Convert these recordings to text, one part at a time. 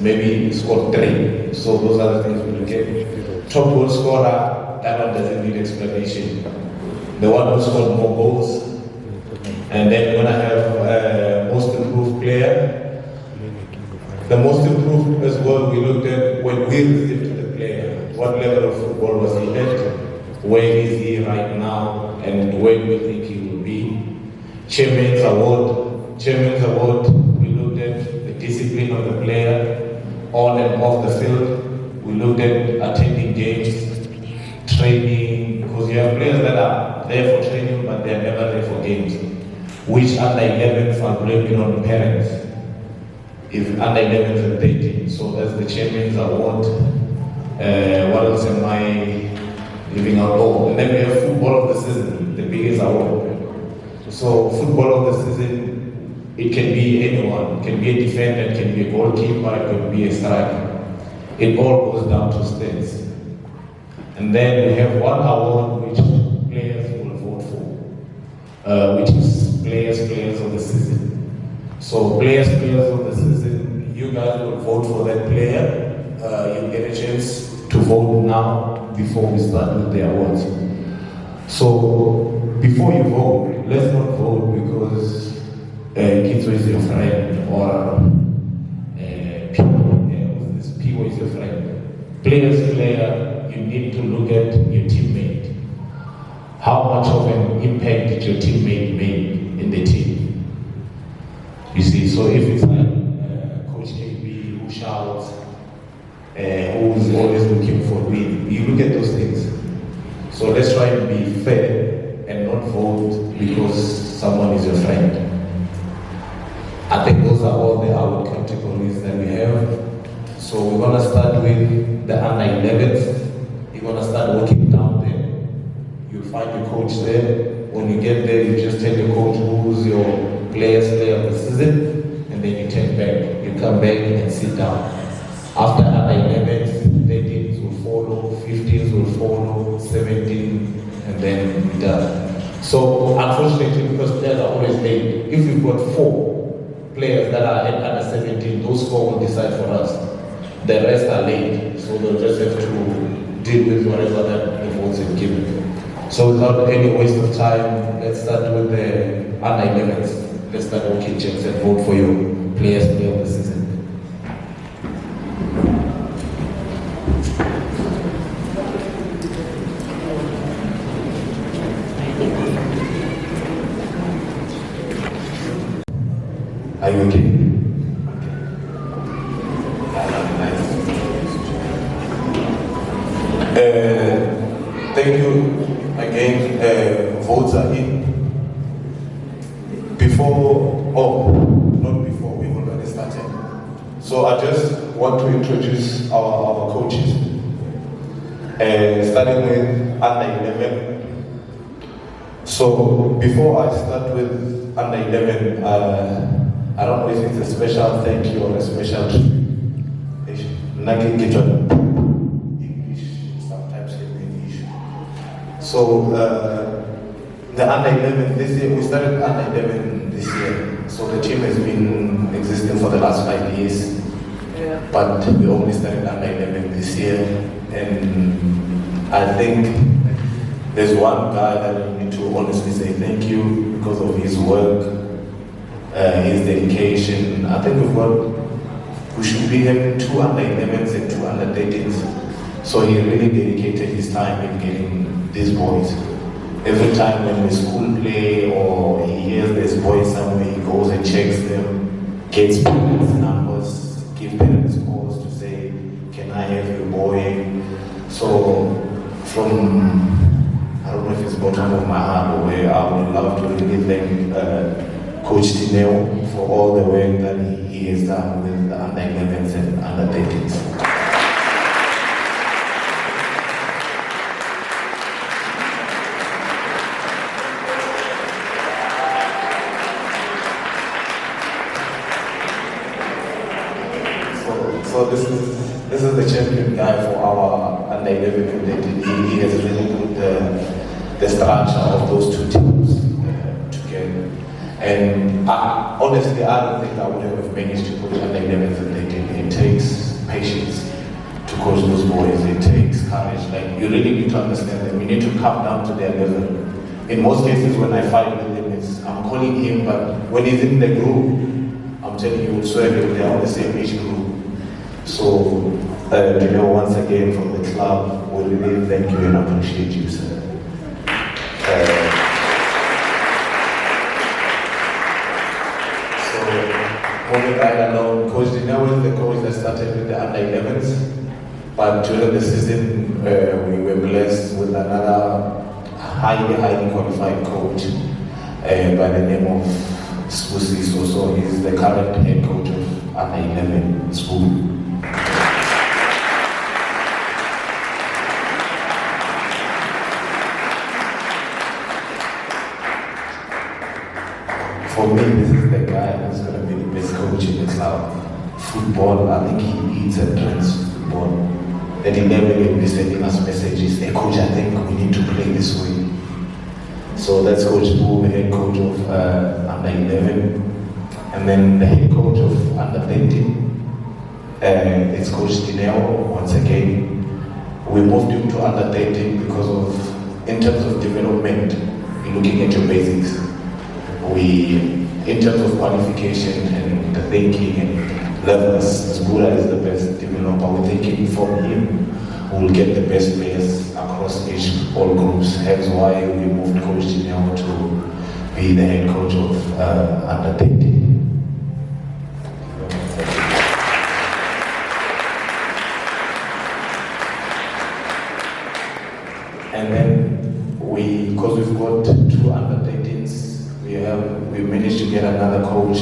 maybe he scored 3. So those are the things we look at. Top goal scorer, that one doesn't need explanation. The one who scored more goals. And then we're going to have most improved player. The most improved as well, we looked at when we received the player. What level of football was he at? Where is he right now? And where do we think he will be? Chairman's Award, we looked at the discipline of the player on and off the field. We looked at attending games, training, because you have players that are there for training, but they're never there for games. Which under 11s are blaming on the parents. If under 11s are dating, so that's the Chairman's Award. What else am I leaving out? Oh, and then we have Football of the Season, the biggest award. So Football of the Season, it can be anyone. It can be a defender, it can be a goalkeeper, it can be a striker. It all goes down to stats. And then we have one award which players will vote for, which is Players of the Season. So Players of the Season, you guys will vote for that player. You get a chance to vote now before we start with the awards. So before you vote, let's not vote because Kitso is your friend or Piwo is your friend. Player, you need to look at your teammate. How much of an impact did your teammate make in the team? You see, so if it's like Coach KB who shouts, who's always looking for win, you look at those things. So let's try and be fair and not vote because someone is your friend. I think those are all the award categories that we have. So we're gonna start with the under 11th. You're gonna start walking down there. You'll find your coach there. When you get there, you just tell your coach who's your player of the season, and then you turn back. You come back and sit down. After under 11th, 13s will follow, 15s will follow, 17, and then we're done. So unfortunately, because players are always late, if we've got 4 players that are at under 17, those 4 will decide for us. The rest are late, so they'll just have to deal with whatever that the votes have given. So without any waste of time, let's start with the under 11th. Let's start walking checks and vote for your player of the season. Are you okay? Thank you again. Votes are in. Not before, we've already started. So I just want to introduce our coaches. Starting with under 11. So before I start with under 11, I don't know if it's a special thank you or a special English sometimes can be an issue. So the under 11 this year, we started under 11 this year. So the team has been existing for the last 5 years. Yeah. But we only started under 11 this year. And I think there's one guy that I need to honestly say thank you because of his work, his dedication. I think we should be having 2 under 11s and 2 under 13s. So he really dedicated his time in getting these boys. Every time when we school play or he hears there's boys somewhere, he goes and checks them, gets parents' numbers, gives parents calls to say, can I have your boy? So I don't know if it's bottom of my heart or where, I would love to really thank Coach Tineo for all the work that he has done with the under 11s and under 13s. So this is the champion guy for our under 11 and he has really put the structure of those 2 teams together. And honestly, I don't think I would have managed to put under 11 and 13. It takes really need to understand them. We need to come down to their level. In most cases, when I fight with him, I'm calling him, but when he's in the group, I'm telling you, swear they are on the same age group. So, once again, from the club, we really thank you and appreciate you, sir. Moving right along, Coach Dineo is the coach that started with the under-11s, but during the season we were blessed with another highly qualified coach by the name of Spusi. So he's the current head coach of under-11 school. For me, this is the guy who's going to be the best coach in the club. Football, I think he eats and drinks football. And he never will be sending us messages. Hey coach, I think we need to play this way. So that's Coach Boo, the head coach of under-11. And then the head coach of under-13. It's Coach Dineo, once again. We moved him to under-13 because of, in terms of development, you're looking at your basics. In terms of qualification and the thinking and levels, Buddha is the best developer. We're thinking from him, we'll get the best players across all groups. Hence why we moved Coach Dineo to be the head coach of under-13. And then because we've got 2 under-13s, we managed to get another coach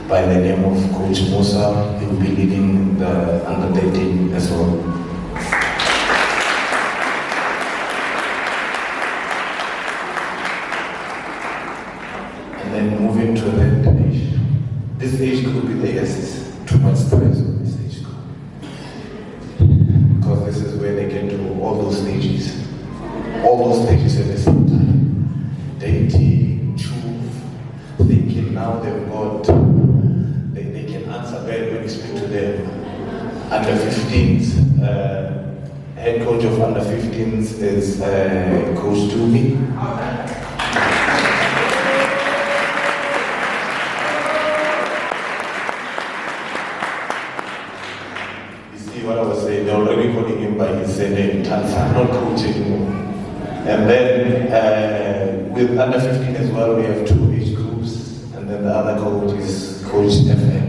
by the name of Coach Musa. He will be leading the under-13 as well. And then moving to the age. This age group is too much stress on this age group. Because this is where they can do all those stages at the same time. Dating, truth, thinking now they've got, they can answer back when you speak to them. Under 15s, head coach of under 15s is Coach Dumi. You see what I was saying, they're already calling him by his name, Tansa, not coach anymore. And then with under 15 as well, we have 2 age groups, and then the other coach is Coach FM.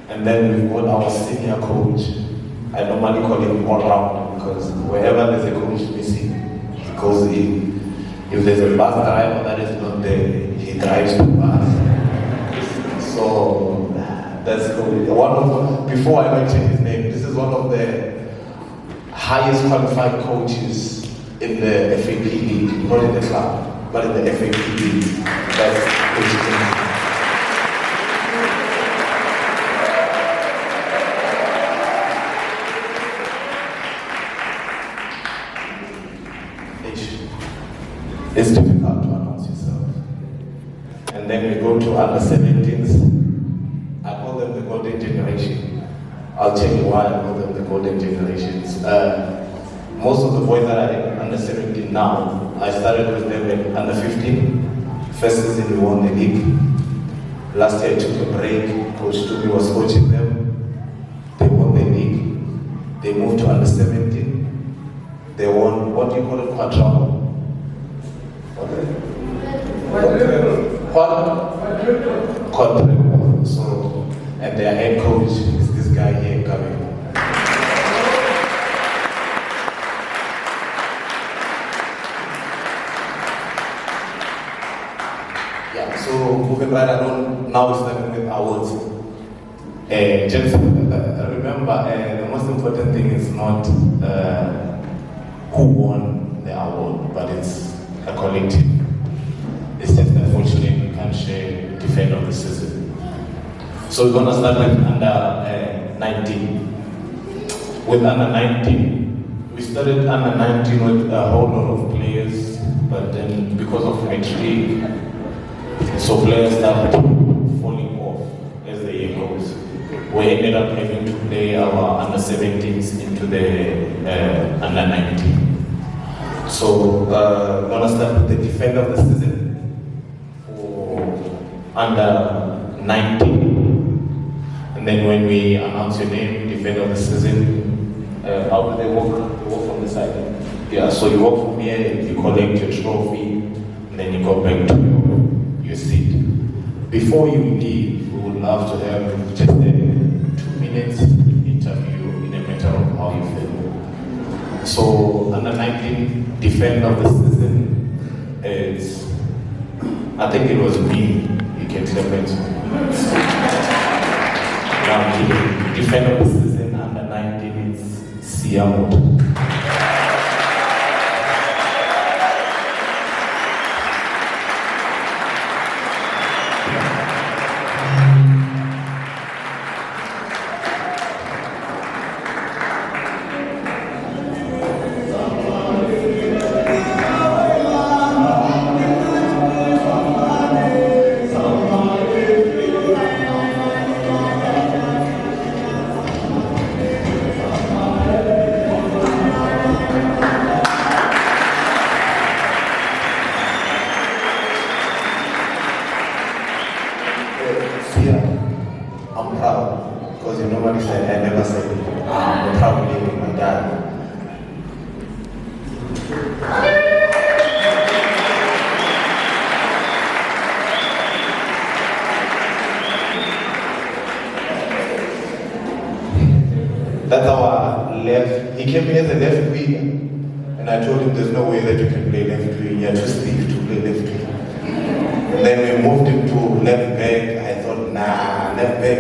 And then we've got our senior coach. I normally call him all round because wherever there's a coach missing, he goes in. If there's a bus driver that is not there, he drives the bus. So that's cool. Before I mention his name, this is one of the highest qualified coaches in the FAP league, not in the club, but in the FAP league. That's Coach Dineo. It's difficult to announce yourself. And then we go to under 17s. I call them the golden generation. I'll tell you why I call them the golden generations. Most of the boys that are in under 17 now, I started with them in under 15. First season we won the league. Last year I took a break. Coach Tumi was coaching them. They won the league. They moved to under 17. They won, what do you call it, quadruple? Quadruple. So, and their head coach is this guy here coming. Yeah, so moving right along, now we're starting with awards. Just remember, the most important thing is not who won the award, but it's a collective. It's just unfortunate we can't share the fate of the season. So we're gonna start with under 19. With under 19, we started under 19 with a whole lot of players, but then because of fatigue, so players started falling off as the goals. We ended up having to play our under 17s into the under 19. So we're gonna start with the defender of the season for under 19. And then when we announce your name, defender of the season, how do they walk? They walk from the side. Yeah, so you walk from here, you collect your trophy, and then you go back to your seat. Before you leave, we would love to have just a 2-minute interview in a matter of how you feel. So, under 19 defender of the season is, I think it was me. You can clap it. No, I'm kidding. Defender of the season under 19 is Siamo. I'm proud because you normally say I never say it. I'm proud of my dad. That's our left. He came here as a left wing, and I told him there's no way that you can play left wing. You have to leave to play left wing. And then we moved him to left back. I thought, nah, left back.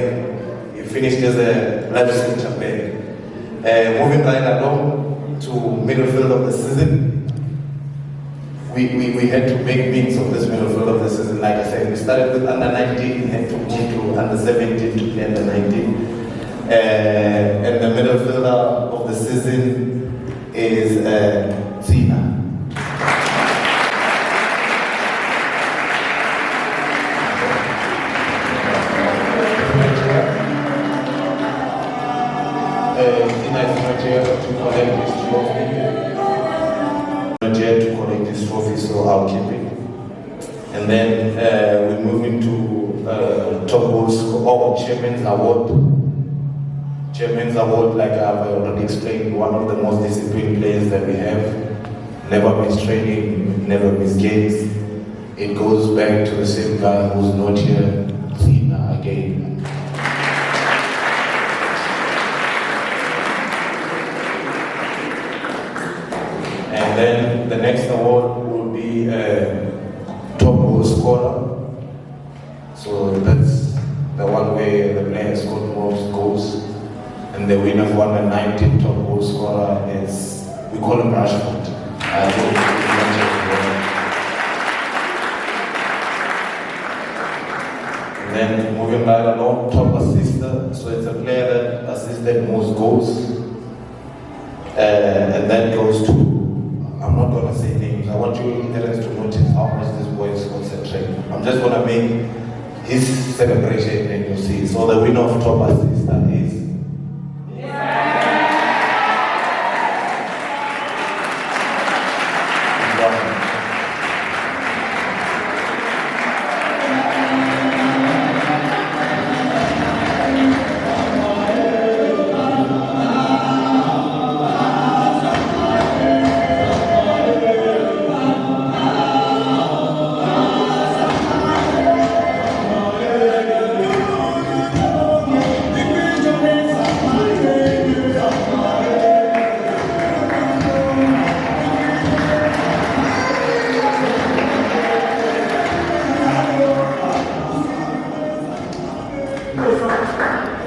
He finished as a left center back. Moving right along to middle field of the season. We had to make means of this middle field of the season. Like I said, we started with under 19, had to move to under 17 to play under 19. And the middle fielder of the season is Tina. Tina is not here to collect this trophy. Not here to collect this trophy, so I'll keep it. And then we move into top goals or Chairman's Award. Chairman's Award, like I've already explained, one of the most disciplined players that we have. Never miss training, never miss games. It goes back to the same guy who's not here, Tina again. And then the next award will be top goal scorer. So that's the one where the player scored most goals. And the winner of 119 top goal scorer is, we call him Rashford. And then moving right along, top assister. So it's a player that assisted most goals. And that goes to, I'm not going to say names. I want you parents to notice how much this boy is concentrating. I'm just going to make his celebration and you see. So the winner of top assister is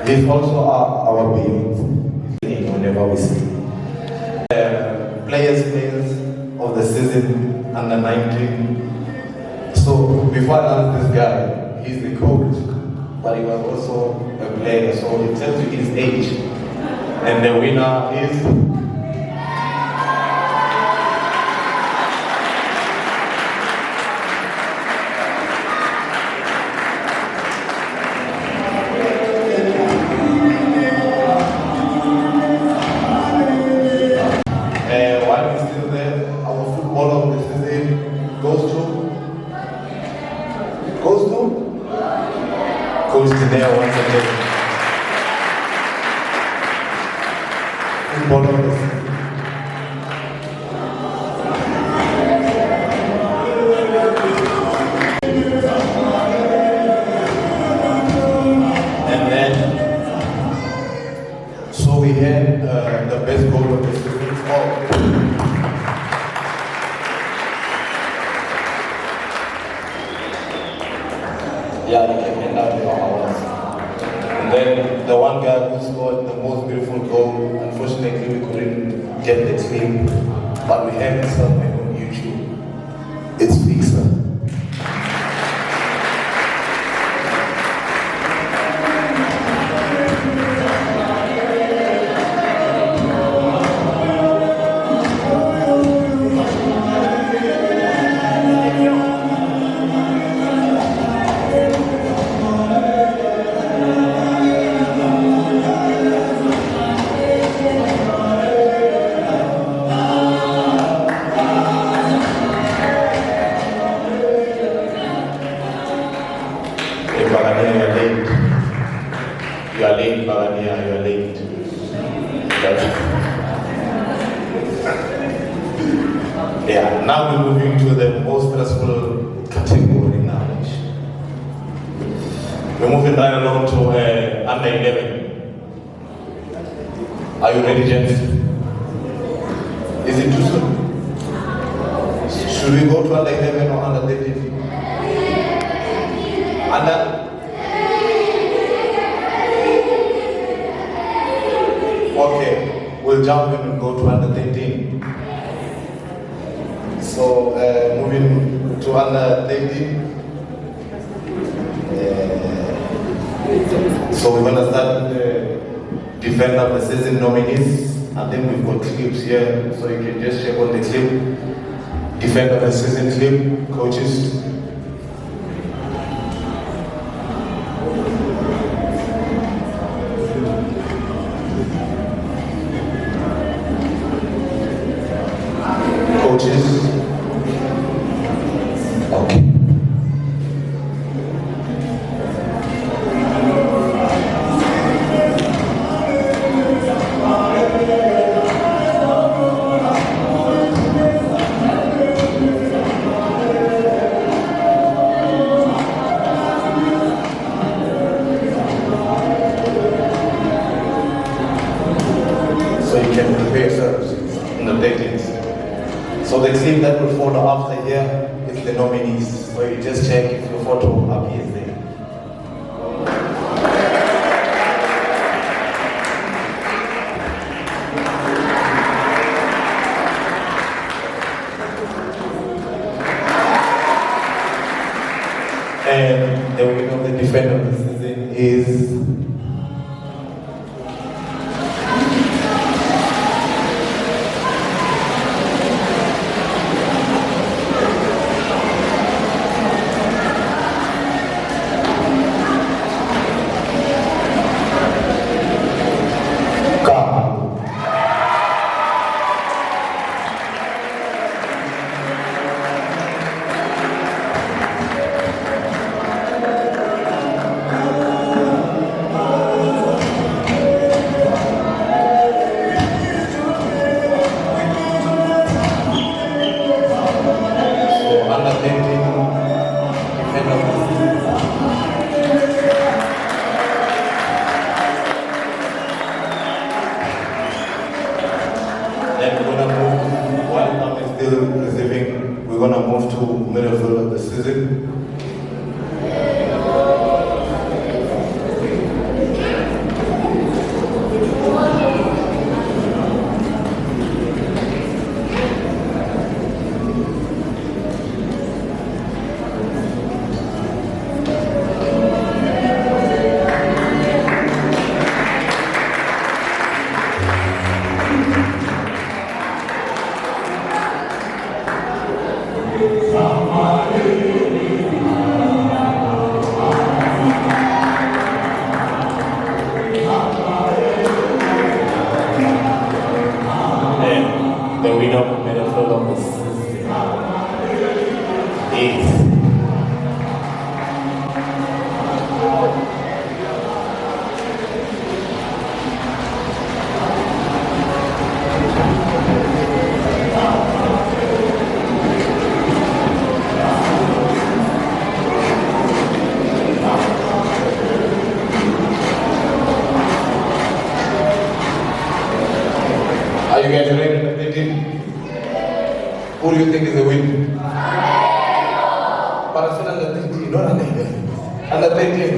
he's also our baby whenever we see. Players of the season under 19. So before I ask this guy, he's the coach, but he was also a player. So it tells you his age. And the winner is Coach Dineo once again. Footballers. And then, so we had the best goal of the season. Yeah, they can end up with ours. And then the one guy who scored the most beautiful goal, unfortunately we couldn't get the clip, but we have it somewhere on YouTube. It's Fixer. Bagania, you are late. You are late, Bagania, you are late. Yeah, now we're moving to the most stressful category now. We're moving right along to under 11. Are you ready, gents? Is it too soon? Should we go to under 11 or under 13? Okay, we'll jump in and go to under 13. So, moving to under 13. So we're going to start with the Defender of the Season nominees. I think we've got clips here, so you can just check on the clip. Defender of the Season clip, coaches. Coaches. Okay. So you can prepare yourselves in the datings. So the clip that will follow after here is the nominees. So you just check if your photo appears there. And the winner of the Defender of the Season is receiving, we're going to move to midfield of the season. The winner of midfield of the season is do you think is a win? But I said under 13, not under 11. Under 13,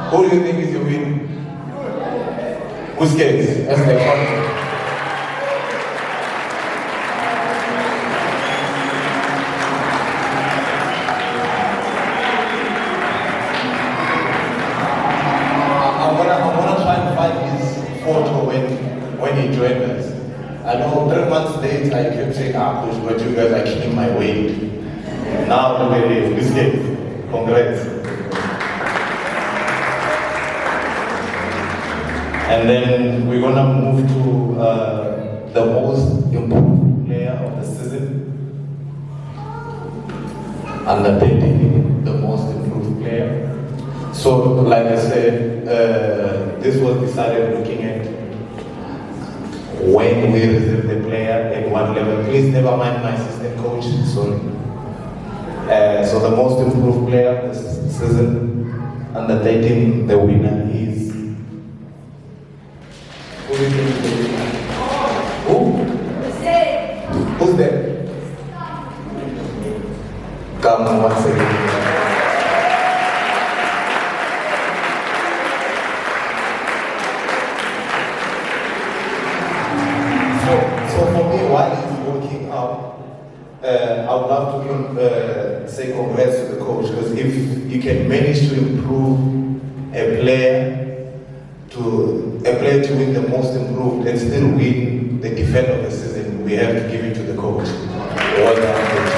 who do you think is a win? Busquets, as they call him. I'm gonna try and find his photo when he joined us. I know 3 months later I kept saying, Coach, but you guys are killing my weight. Now look at it, Busquets. Congrats. And then we're gonna move to the most improved player of the season. Under 13, the most improved player. So, like I said, this was decided looking at when we receive the player at what level. Please never mind my assistant coach, sorry. So the most improved player this season, under 13, the winner is... Who do you think is the winner? Who? Who's there? Come on, once again. So for me, while he's working out, I would love to say congrats to the coach, because if you can manage to improve a player to win the most improved and still win the defender of the season, we have to give it to the coach. Well done, coach.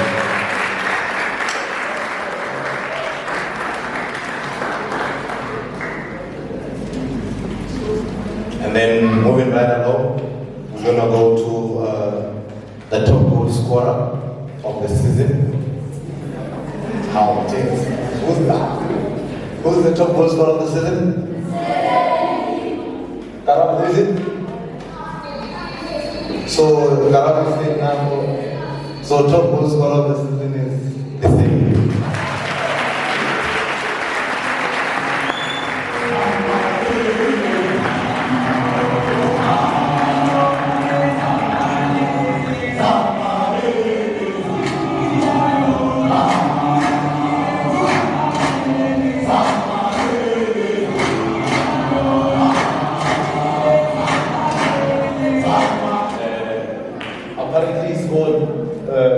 And then moving right along, we're gonna go to the top goal scorer of the season. How it is. Who's that? Who's the top goal scorer of the season? Karab, who is it? So Karab is it now. So top goal scorer of the season is the same. Apparently he scored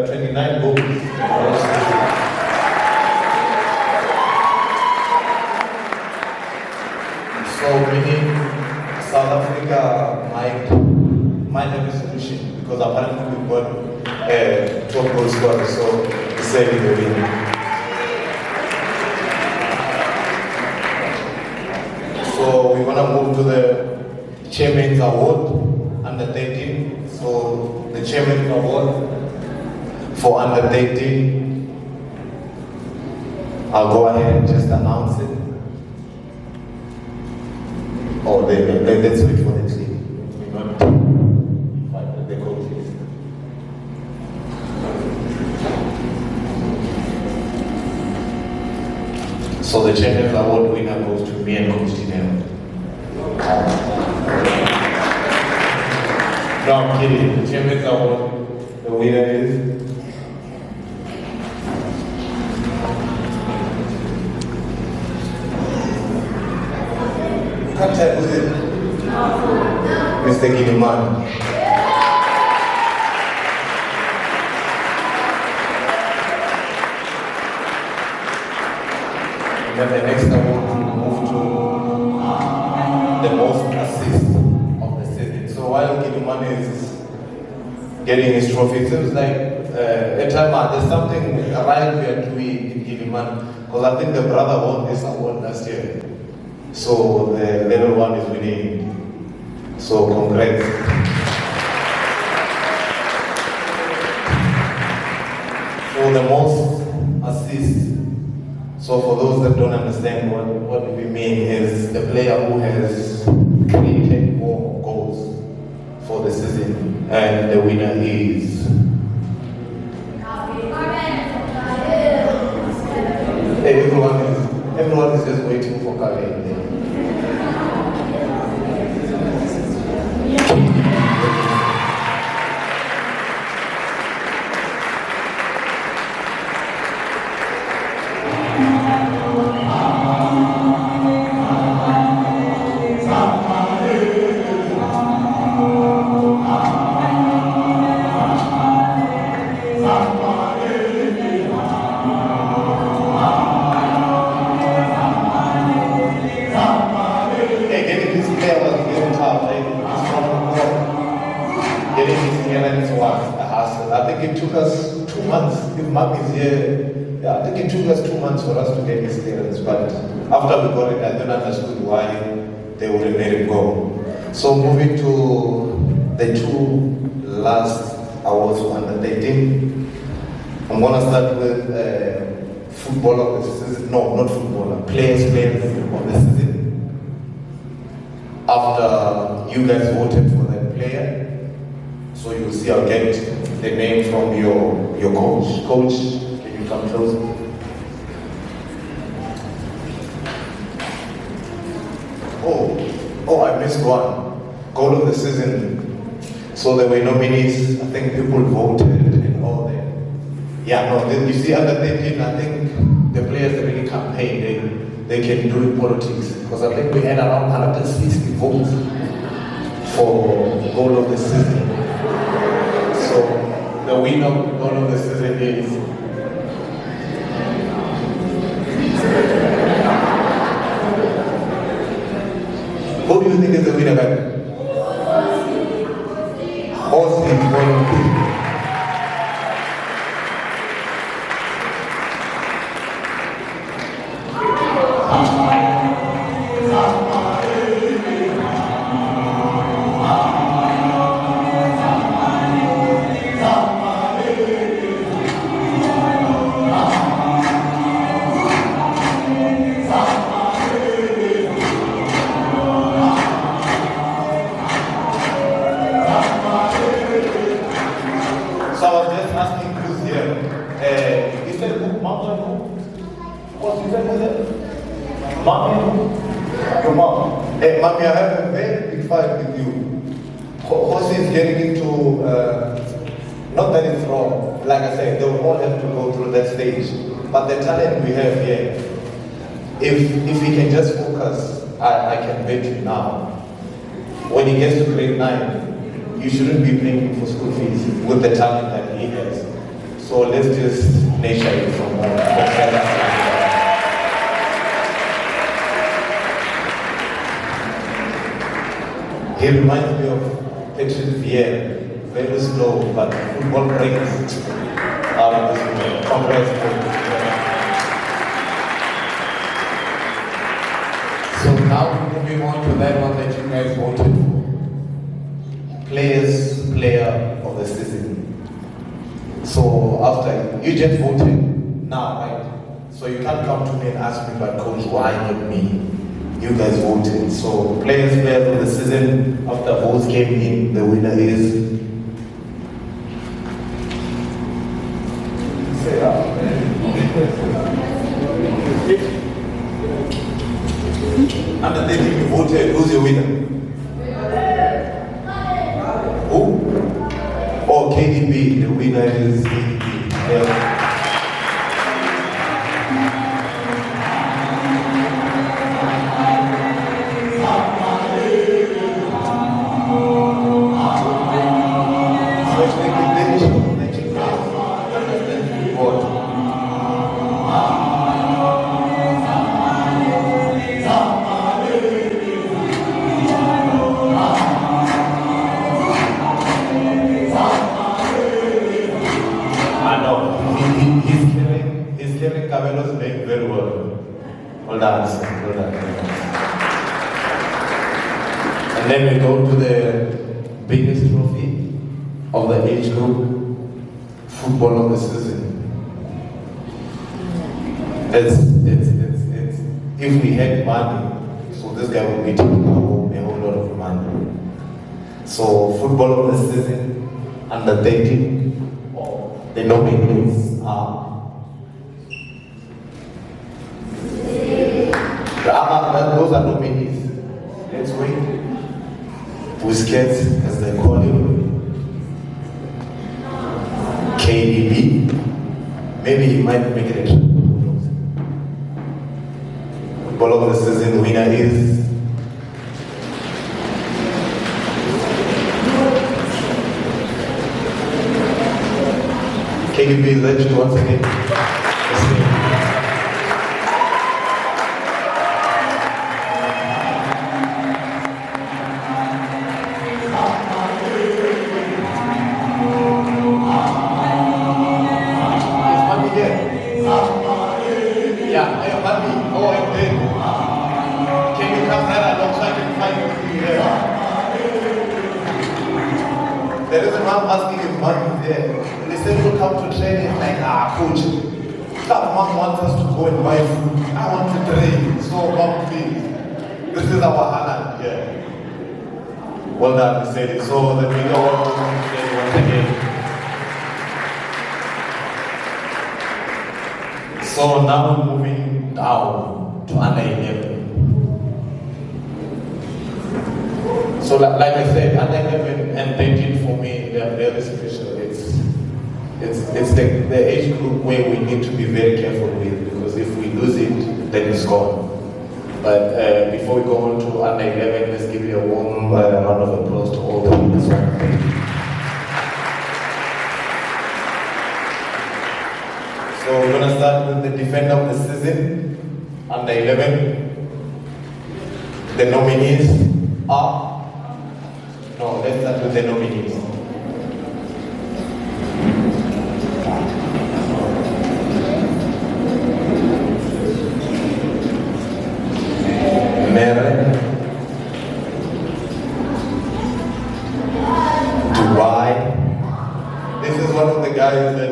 29 goals. So meaning South Africa might have a solution, because apparently we've got top goal scorer, so it's saving the win. So we're gonna move to the Chairman's Award under 13. So the Chairman's Award for under 13, I'll go ahead and just announce it. Oh, let's wait for the team. We're not fight with the coaches. So the Chairman's Award winner goes to me and Coach Tinel. No, I'm kidding. The Chairman's Award, the winner is... Can't tell who's it? Mr. Gilliman. And then the next award will move to the most assists of the season. So while Gilliman is getting his trophy, it seems like there's something right we are doing in Gilliman, because I think the brother won this award last year. So the little one is winning. So congrats. For the most assists. So for those that don't understand what we mean, is the player who has created more goals for the season, and the winner is... Everyone is just waiting for Kale. think it took us 2 months. If Mark is here, yeah, I think it took us 2 months for us to get his clearance. But after we got it, I don't understood why they wouldn't let him go. So moving to the 2 last awards for under 13, I'm gonna start with footballer of the season. No, not footballer. Players of the season. After you guys voted for that player, so you will see I'll get the name from your coach. Coach, can you come closer? Oh, I missed one. Goal of the season. So there were nominees. I think people voted and all that. Yeah, no, you see under 13, I think the players really campaign, they can do in politics. Because I think we had around 160 votes for goal of the season. So the winner of goal of the season is who do you think is the winner back? Austin. So I was just asking who's here. You said who? Mom? What you said was it? Mommy? Your mom. Hey, Mommy, I have a very big fight with you. Jose is getting into, not that it's wrong. Like I said, they will all have to go through that stage. But the talent we have here, if he can just focus, I can bet you now. When he gets to grade 9, you shouldn't be paying for school fees with the talent that he has. So let's just nurture it from He reminds me of Patrick Vieira, very slow, but football brains out of this world. Congrats. So now moving on to that one that you guys voted for. Player of the season. So after you just voted now, right? So you can't come to me and ask me, but coach, why not me? You guys voted. So player of the season, after votes came in, the winner is under 13 you voted, who's your winner? Oh, KDB, the winner is KDB. Camelo's doing very well. Hold on. And then we go to the biggest trophy of the age group, football of the season. It's if we had money, so this guy would be taking home a whole lot of money. So football of the season, under 13, the nominees are those are nominees. Let's wait. Busquets, as they call him. KDB. Maybe he might make it a football of the season winner is KDB. Let's once again. Yeah, hey, Bambi, how are you doing? Can you come right along so I can find you here? The reason why I'm asking is Bambi is there. They said we'll come to training, like, coach, someone wants us to go and buy food. I want to train, so Mom, please. This is our halal here. Well done, he said it. So the video once again. So now we're moving down to under 11. So like I said, under 11 and 13 for me, they are very special. It's the age group where we need to be very careful with, because if we lose it, then it's gone. But before we go on to under 11, let's give you a warm round of applause to all the winners. So we're going to start with the defender of the season, under 11. The nominees are, no, let's start with the nominees. Mere, Dubai. This is one of the guys that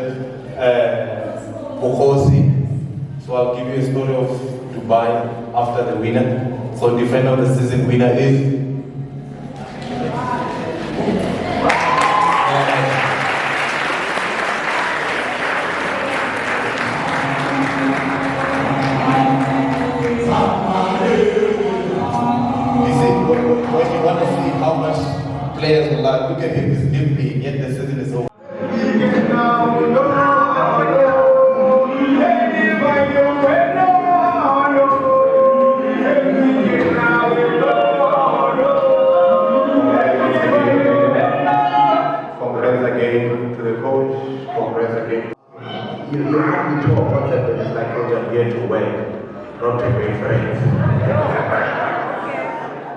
Bokosi. So I'll give you a story of Dubai after the winner. So defender of the season winner is when you want to see how much players will like, look at him, he's limping, yet the season is over. Congrats again to the coach, congrats again. You have to talk about that, it's like coach, I'm here to work, not to make friends.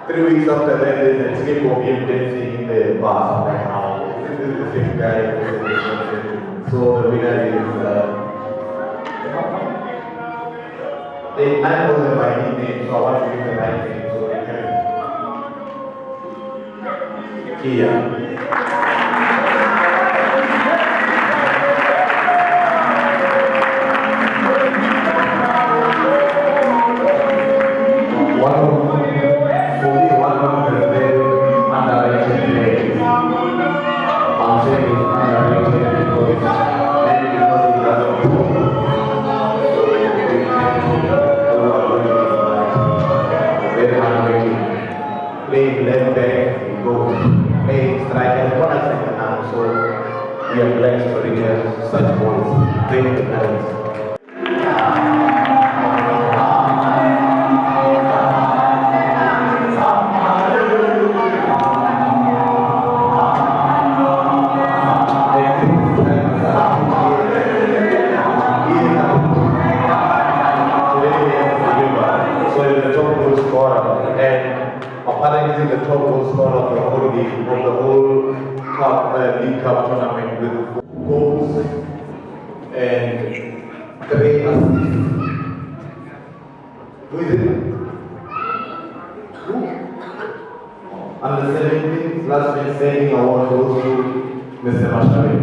3 weeks after that, there's a clip of him dancing in the bar. I'm like, oh, this is the same guy. So the winner is I know the right name, so I want to give the right name. So Kia. Playing left back, we go playing striker, what else I can now, so we are blessed to reach such goals. Thank you, parents. So he's the top goal scorer, and apparently he's the top goal scorer of the whole league, of the whole cup, League Cup tournament, with goals and 3 assists. Who is it? Who? Under 17, last man standing award goes to Mr. Mashari.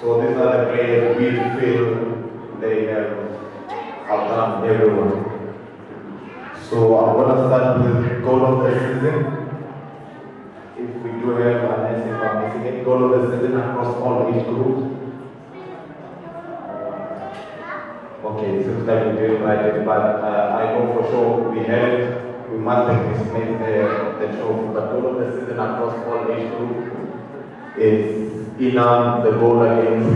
So these are the players we feel they have outdone everyone. So I'm going to start with goal of the season. If we do have unless if I'm missing it, goal of the season across all age groups. Okay, it seems like we didn't write it, but I know for sure we must have misplaced the trophy. But goal of the season across all age groups is Inan, the goal against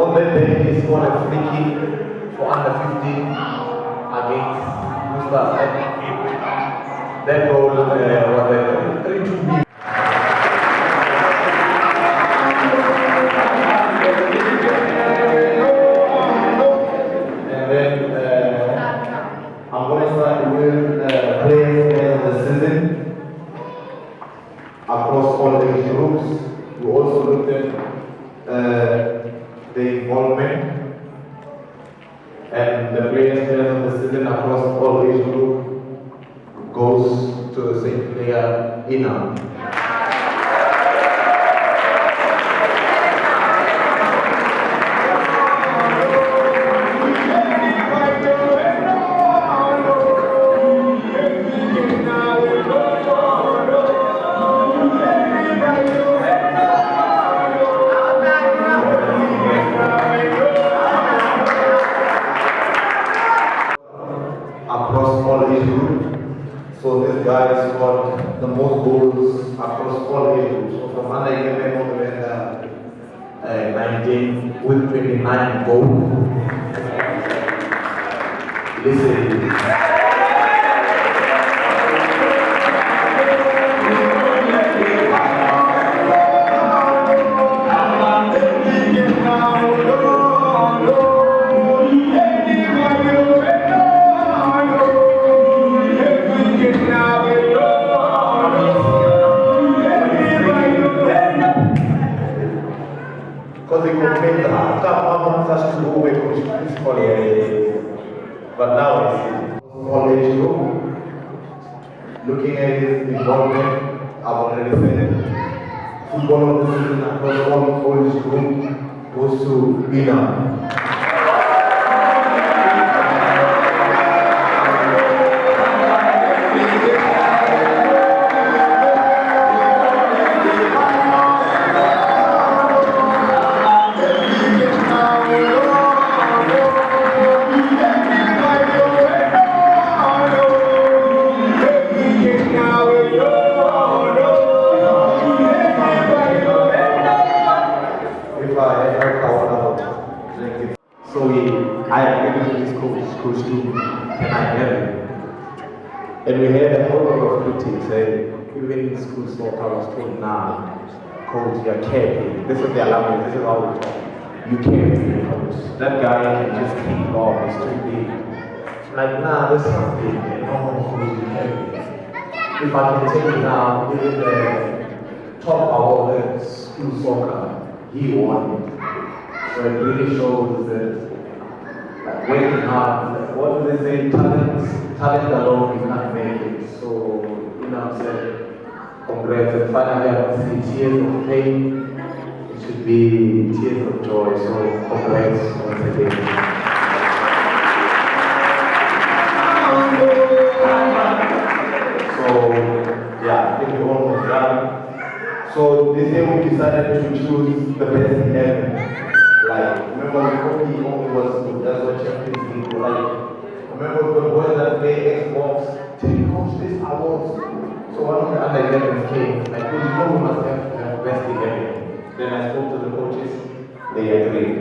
on that day, he scored a free kick for under 15 against Mustafa. That goal was a 3-2. And then I'm going to start with players of the season across all age groups. We also looked at the involvement and the players of the season across all age groups goes to the same player, Ina. Across all age groups. So this guy scored the most goals across all age groups. So from under 11 all the way to 19 with 29 goals. Listen. Because they could make the one such to go away from his colleague. But now it's all age group. Looking at his involvement, I've already said football of the season across all age group goes to Ina. So I agreed with this coach too, can I have it? And we had a whole lot of critics, even in school soccer I was told, nah, coach, you're careful. This is the language, this is how we talk. You can't be a coach. That guy can just kick off, it's too big. Like, nah, there's something, no, coach, you can't be. If I can tell you now, even the top of the school soccer, he won it. So it really shows that working hard, what do they say, talent alone, you can't make it. So, you know what I'm saying, congrats, and finally I don't see tears of pain, it should be tears of joy, so congrats once again. So, yeah, I think we're almost done. So this year we decided to choose the best 11. Like, remember when Kobe only was, that's what Champions League were like. Remember the boys that play Xbox, did coach this awards? So one of the under 11s came, like, coach, you know we must have best 11. Then I spoke to the coaches, they agreed.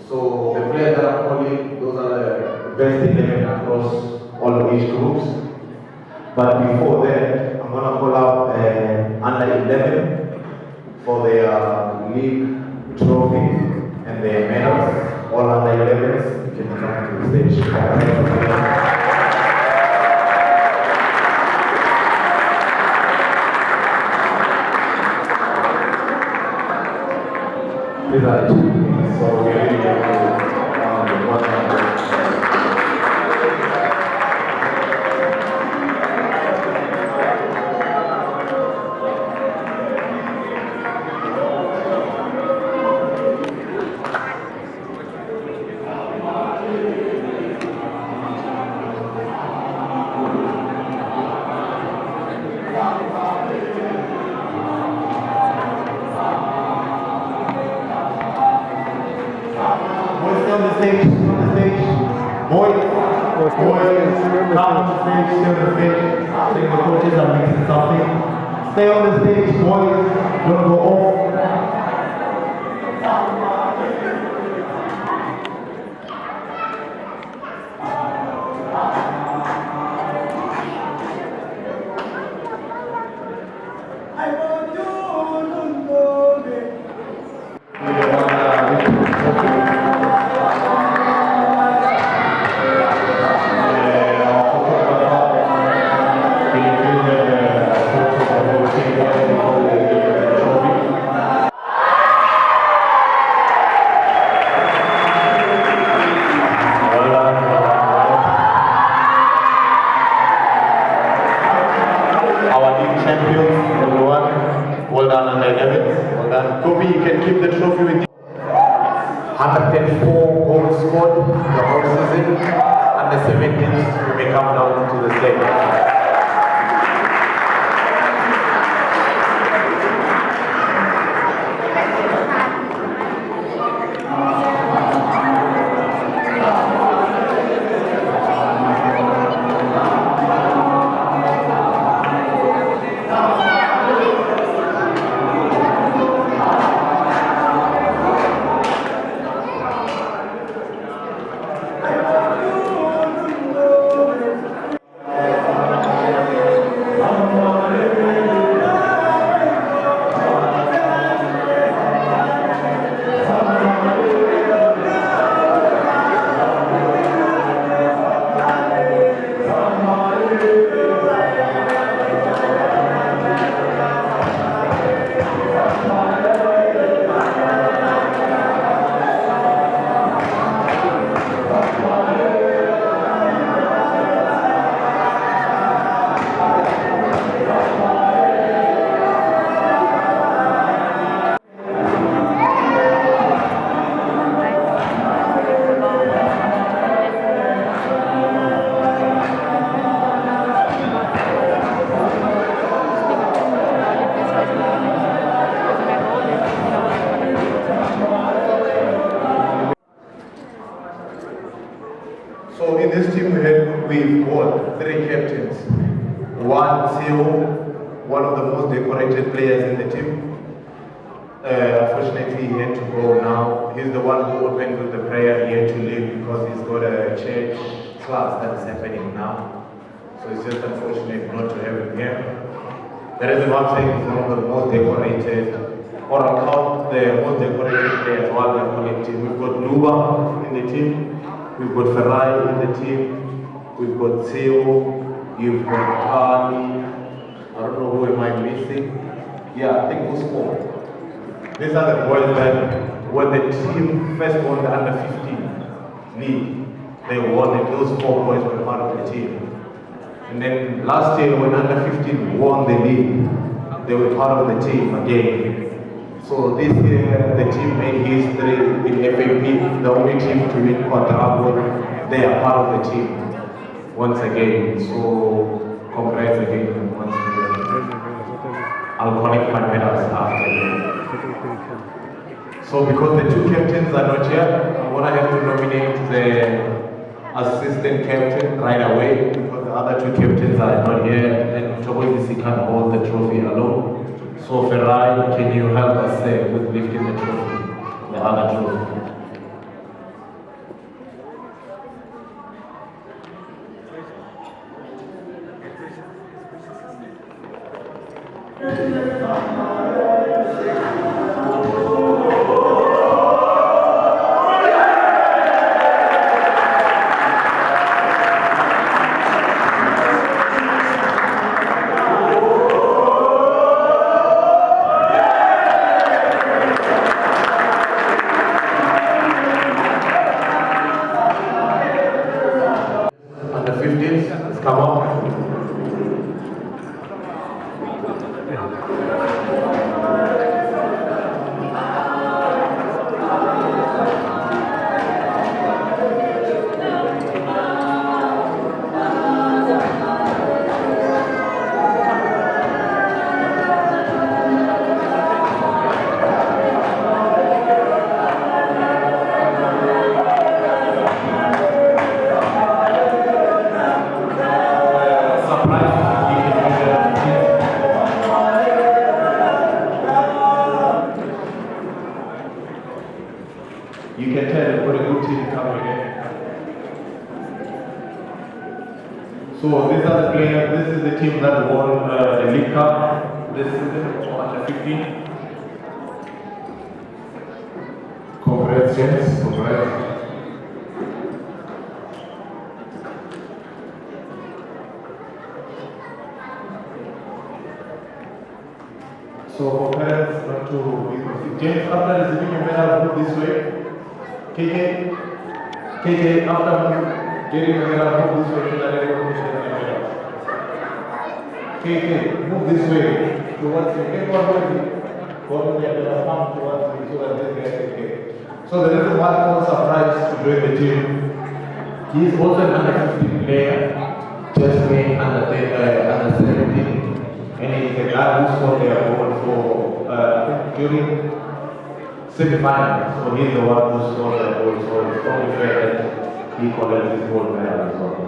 So the players that I'm calling, those are the best 11 across all age groups. But before that, I'm gonna call out under 11 for their league trophy and their medals, all under 11s. You can come to the stage. These are the 2 things, so we really have to watch out. Stay on the stage, boys. Don't go off. done. Kobe, you can keep the trophy with you. 104 goals scored the whole season. Under 17s, we may come down to the stage. So in this team we've got 3 captains. One Theo, one of the most decorated players in the team. Unfortunately, he had to go now. He's the one who opened with the prayer. He had to leave because he's got a church class that is happening now. So it's just unfortunate not to have him here. The reason why I'm saying he's one of the most decorated, or I'll count the most decorated players while they're on the team. We've got Luba in the team. We've got Ferrari in the team, we've got Theo, you've got Kali, I don't know who am I missing. Yeah, I think Usmo. These are the boys that when the team first won the under 15 league, they won it. Those 4 boys were part of the team. And then last year when under 15 won the league, they were part of the team again. So this year the team made history in FAP, the only team to win quadruple. They are part of the team once again. So congrats again once again. I'll collect my medals after. So because the 2 captains are not here, I'm gonna have to nominate the assistant captain right away because the other 2 captains are not here and Choboisi can't hold the trophy alone. So Ferrari, can you help us with lifting the trophy, the other trophy? Come on. You can tell they've got a good team coming in. So these are the players, this is the team that won the League Cup this season, under 15. Congrats, gents, congrats. So for parents not to, James, after receiving your medal, move this way. KK, after getting the medal, move this way so that everyone can share the medal. KK, move this way towards you. Everyone, God may have come to us so that this guy can get. So the reason why I was surprised to join the team, he's also an under 15 player, just made under 17, and he's a guy who scored their goal for during semi-final. So he's the one who scored the goal. So it's only fair that he collects his gold medal as well.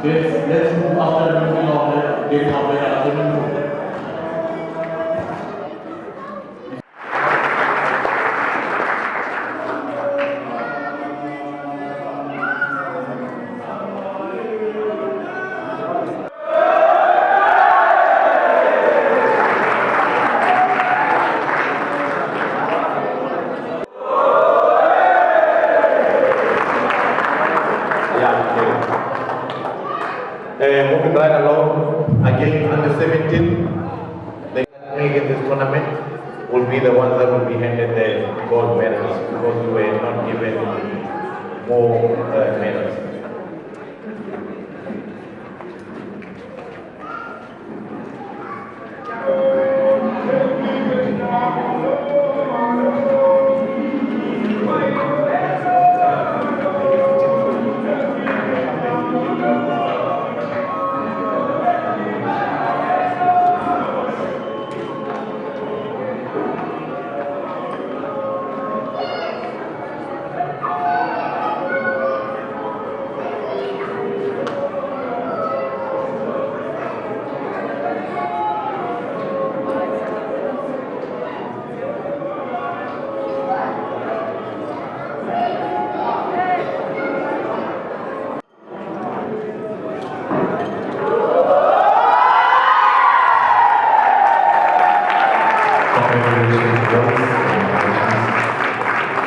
Let's move after the moving of the game of the afternoon. Moving right along, again under 17, the playing in this tournament will be the ones that will be handed the gold medals because we were not given more medals.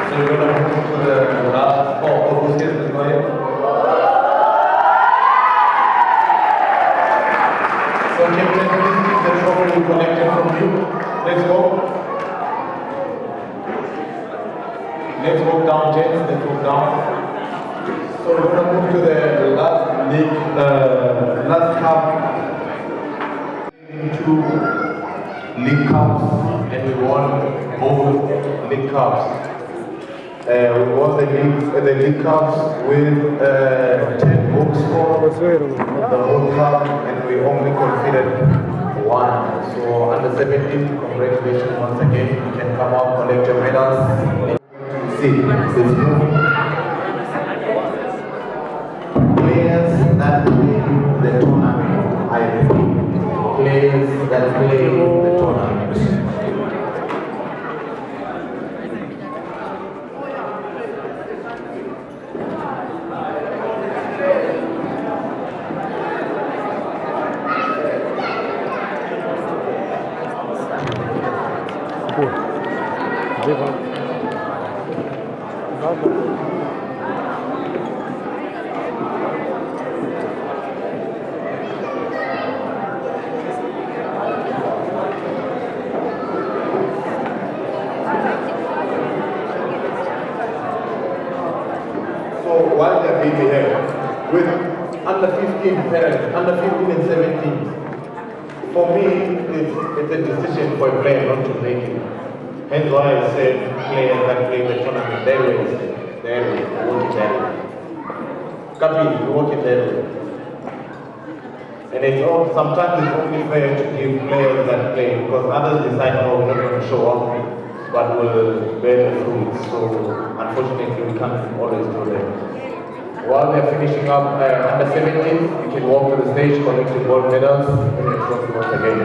So we're going to move to the last four. Who's here this morning? So Captain, please keep the trophy connected from you. Let's go. Let's walk down, gents. Let's walk down. So we're going to move to the last league, last cup. Two league cups, and we won both league cups. We won the league cups with 10 goals scored, the whole cup, and we only conceded one. So under 17, congratulations once again. You can come out, collect your medals. See, this move. Players that play the tournament, I repeat, players that play the tournament. So while they're being here, with under 15 parents, under 15 and 17, for me, it's a decision for a player not to make it. Hence why I said players that play the tournament, they will work it that way. Copy, you work it that way. And sometimes it's only fair to give players that play because others decide, oh, we're not going to show up, but we'll bear the fruits. So unfortunately, we can't always do that. While they're finishing up under 17, you can walk to the stage, collect your gold medals, and then trophy once again.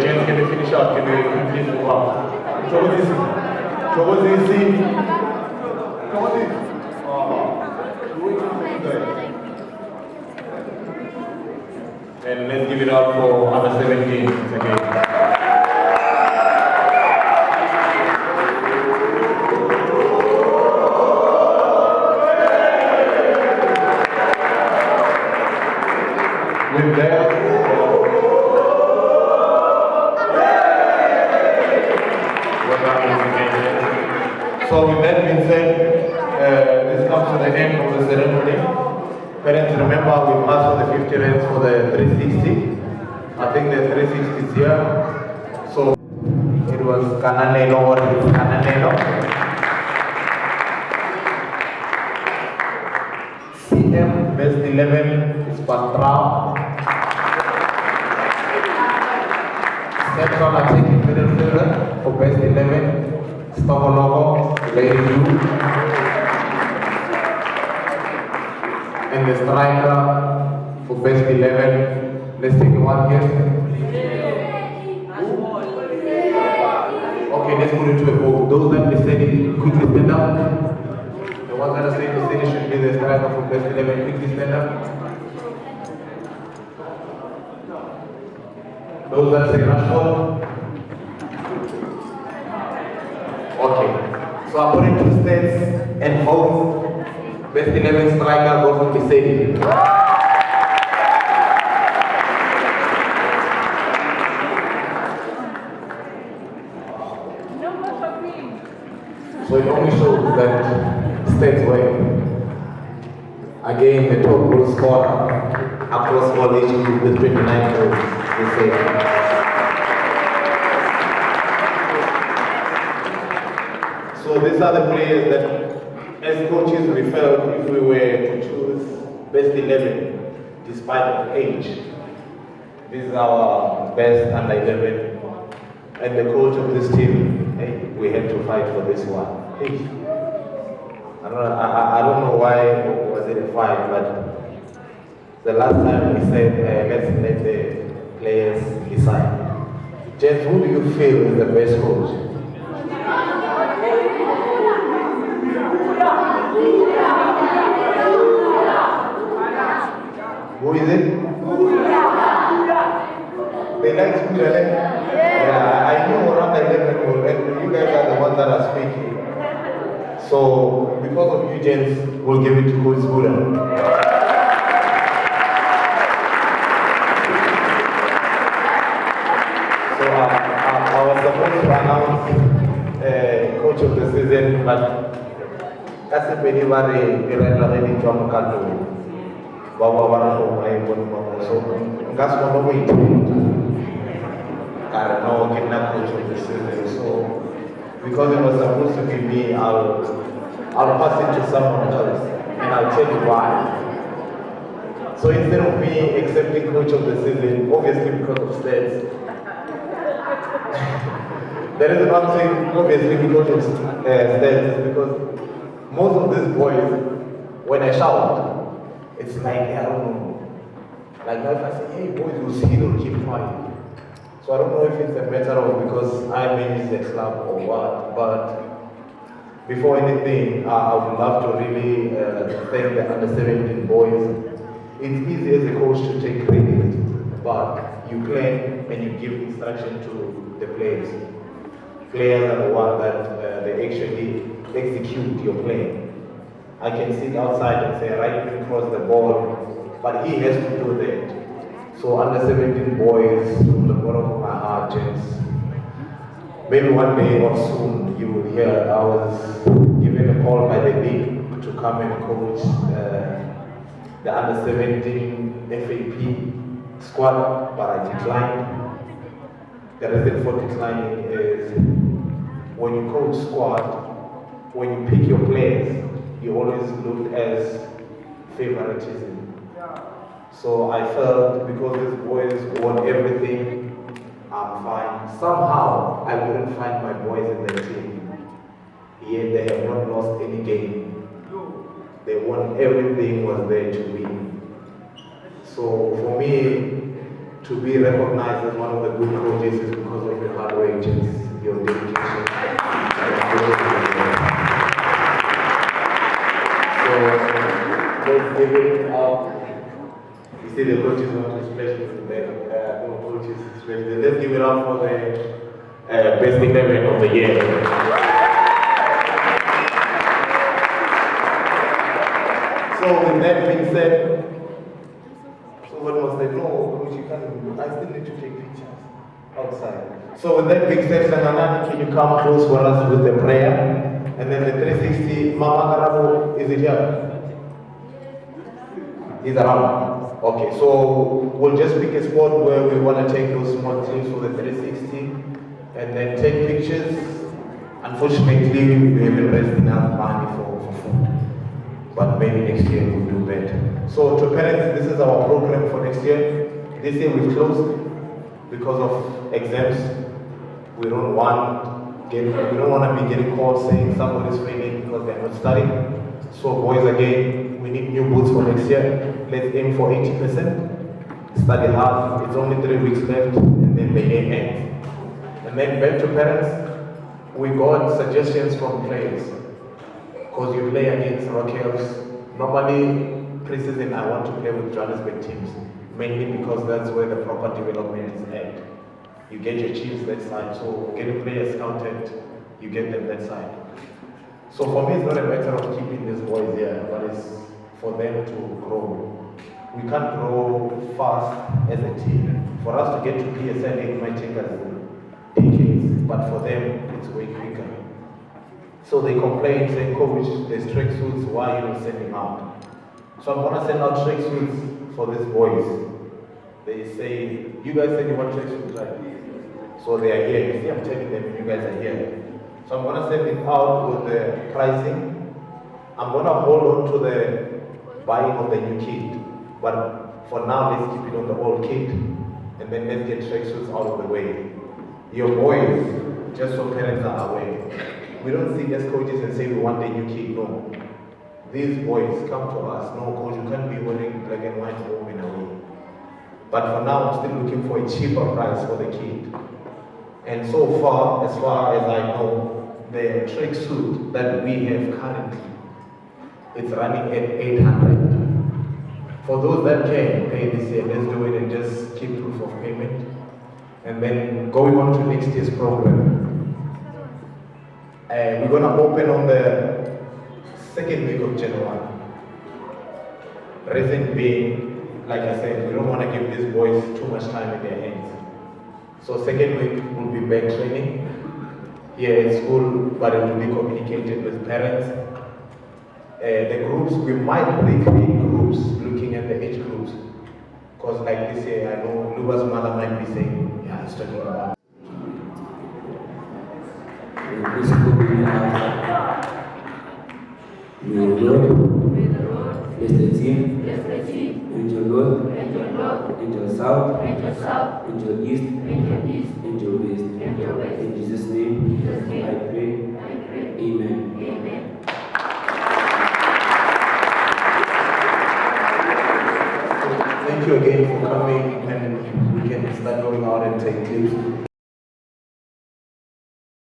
James, can you finish up? Can you please move up? Chogozizi. And let's give it up for under 17 again. With that, so with that being said, this comes to the end of the ceremony. Parents, remember we asked for the 50 rands for the 360. I think the 360 is here. So it was Kananelo or Kananelo. CM best 11 is Patra. Central attacking midfielder for best 11. Stomologo, Lady Blue. And the striker for best 11. Let's take one guess. Okay, let's put it to a vote. Those that decided quickly stand up. The ones that are saying decided should be the striker for best 11. Quickly stand up. Those that say Rashford. Okay. So according to stats and votes, best 11 striker goes to Kisedi. So it only shows that stats win. Again, the top goal scorer across all age groups with 29 goals. They say. So these are the players that, as coaches, we felt if we were to choose best 11, despite of age, this is our best under 11 And the coach of this team, hey, we had to fight for this one. Hey, I don't know why was it a fight, but the last time we said let's let the players decide. James, who do you feel is the best coach? Who is it? They like Spuda, eh? Yeah, I know around 11 people, and you guys are the ones that are speaking. So, because of you, James, we'll give it to Coach Spuda. So, I was supposed to announce Coach of the season, but that's a very, very strong country. So, that's one of the I know getting coach of the season. So, because it was supposed to be me, I'll pass it to someone else, and I'll tell you why. So instead of me accepting coach of the season, obviously because of stats, there is one thing, obviously because of stats, because most of these boys, when I shout, it's like, I don't know, like if I say, hey boys, you'll see, they'll keep quiet. So I don't know if it's a matter of because I manage the club or what, but before anything, I would love to really thank the under-17 boys. It's easy as a coach to take credit, but you plan and you give instruction to the players. Players are the ones that they actually execute your plan. I can sit outside and say, right, cross the ball, but he has to do that. So under-17 boys, from the bottom of my heart, James, maybe one day or soon you will hear I was given a call by the league to come and coach the under-17 FAP squad, but I declined. The reason for declining is when you coach squad, when you pick your players, you always look as favoritism. So I felt because these boys won everything, I'm fine. Somehow I couldn't find my boys in the team. Yet they have not lost any game. They won everything was there to win. So for me to be recognized as one of the good coaches is because of your hard work, your dedication. So let's give it up. You see the coaches want to splash with the no coaches splash. Let's give it up for the best 11 of the year. So with that being said, someone was like, no, coach, you can't, I still need to take pictures outside. So with that being said, Sananani, can you come close for us with the prayer? And then the 360, Mama Karabo, is it here? He's around. Okay, so we'll just pick a spot where we want to take those small things for the 360 and then take pictures. Unfortunately, we haven't raised enough money for food. But maybe next year we'll do better. So to parents, this is our program for next year. This year we've closed because of exams. We don't want to be getting calls saying somebody's failing because they're not studying. So boys, again, we need new boots for next year. Let's aim for 80%. Study hard. It's only 3 weeks left, and then the year ends. And then back to parents, we got suggestions from players. Because you play against Rockhells. Normally, pre-season I want to play with Johannesburg teams, mainly because that's where the proper development is at. You get your Chiefs that side, so getting players scouted, you get them that side. So for me, it's not a matter of keeping these boys here, but it's for them to grow. We can't grow fast as a team. For us to get to PSL, it might take us decades, but for them, it's way quicker. So they complain, say, coach, there's tracksuits, why are you not sending out? So I'm going to send out tracksuits for these boys. They say, you guys said you want tracksuits, right? So they are here. You see, I'm telling them, you guys are here. So I'm going to send it out with the pricing. I'm going to hold on to the buying of the new kit. But for now, let's keep it on the old kit. And then let's get tracksuits out of the way. your boys, just so parents are aware, we don't see as coaches and say we want a new kid. No. These boys come to us. No, coach, you can't be wearing black and white home and away. But for now, I'm still looking for a cheaper price for the kid. And so far, as I know, the track suit that we have currently, it's running at 800. For those that can pay this year, let's do it and just keep proof of payment. And then going on to next year's program, we're gonna open on the second week of January. Reason being, like I said, we don't want to give these boys too much time in their hands. So second week will be back training here at school, but it will be communicated with parents. The groups, we might recreate groups looking at the age groups. Because like this year, I know Luba's mother might be saying, yeah, it's talking about. May the Lord bless the team, and your Lord, and your south, and your east, and your west. In Jesus' name, I pray. Amen. Thank you again for coming, and we can start going out and take clips.